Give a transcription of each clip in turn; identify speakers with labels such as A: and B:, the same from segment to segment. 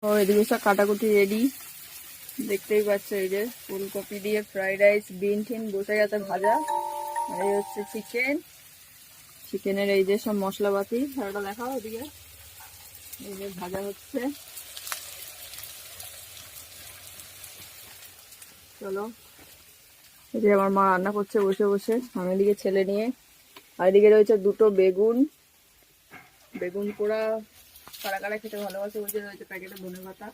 A: ও এদিকে সব কাটাকুটি রেডি, দেখতেই পাচ্ছ। এই যে ফুলকপি দিয়ে ফ্রাইড রাইস, বিন টিন বসে গেছে ভাজা। আর এই হচ্ছে চিকেন, চিকেনের এই যে সব মশলাপাতি। ওটা দেখাও ওদিকে, এই যে ভাজা হচ্ছে। চলো, এই যে আমার মা রান্না করছে বসে বসে, আমি এদিকে ছেলে নিয়ে। আর এদিকে রয়েছে দুটো বেগুন, বেগুন পোড়া। কারা কারা খেতে ভালোবাসে, ওই যে রয়েছে প্যাকেটে ধনেপাতা।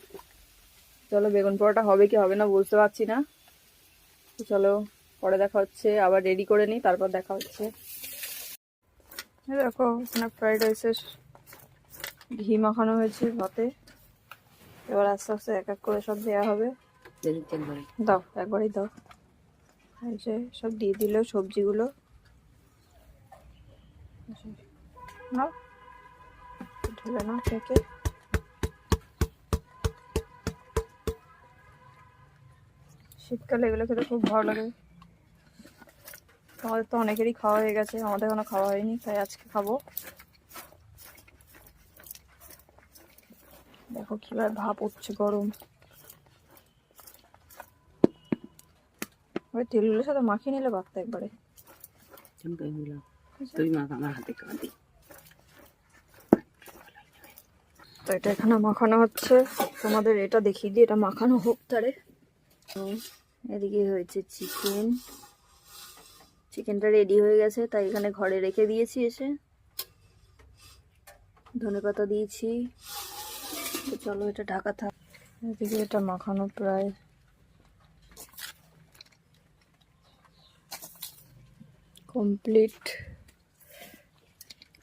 A: চলো, বেগুন পোড়াটা হবে কি হবে না বুঝতে পারছি না। তো চলো পরে দেখা হচ্ছে, আবার রেডি করে নিই, তারপর দেখা হচ্ছে। দেখো এখানে ফ্রাইড রাইসের ঘি মাখানো হয়েছে ভাতে। এবার আস্তে আস্তে এক এক করে সব দেওয়া হবে। দাও, একবারই দাও। এই যে সব দিয়ে দিল সবজিগুলো। নাও, ঢেলে নাও থেকে। শীতকালে এগুলো খেতে খুব ভালো লাগে। আমাদের তো অনেকেরই খাওয়া হয়ে গেছে, আমাদের এখনো খাওয়া হয়নি, তাই আজকে খাবো। দেখো কিভাবে ভাপ উঠছে, গরম। ওই তেলগুলোর সাথে মাখিয়ে নিলে পারতো একবারে। তো এটা এখানে মাখানো হচ্ছে, তোমাদের এটা দেখিয়ে দিই, এটা মাখানো হোক তারে। এদিকে হয়েছে চিকেন, চিকেনটা রেডি হয়ে গেছে, তাই এখানে ঘরে রেখে দিয়েছি এসে। ধনেপাতা দিয়েছি। তো চলো এটা ঢাকা থাক। এদিকে এটা মাখানো প্রায় কমপ্লিট।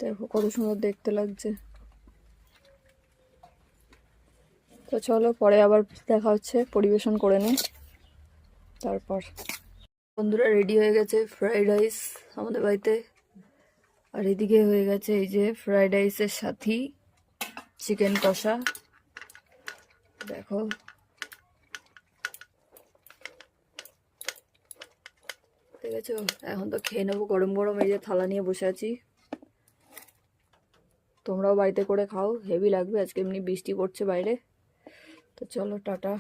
A: দেখো কত সুন্দর দেখতে লাগছে। তো চলো পরে আবার দেখা হচ্ছে, পরিবেশন করে নিই তারপর। বন্ধুরা রেডি হয়ে গেছে ফ্রাইড রাইস আমাদের বাড়িতে। আর এদিকে হয়ে গেছে এই যে ফ্রাইড রাইসের সাথে চিকেন কষা। দেখো ঠিক আছে, এখন তো খেয়ে নেবো গরম গরম। এই যে থালা নিয়ে বসে আছি, তোমরাও বাড়িতে করে খাও, হেভি লাগবে। আজকে এমনি বৃষ্টি পড়ছে বাইরে। তো চলো টাটা।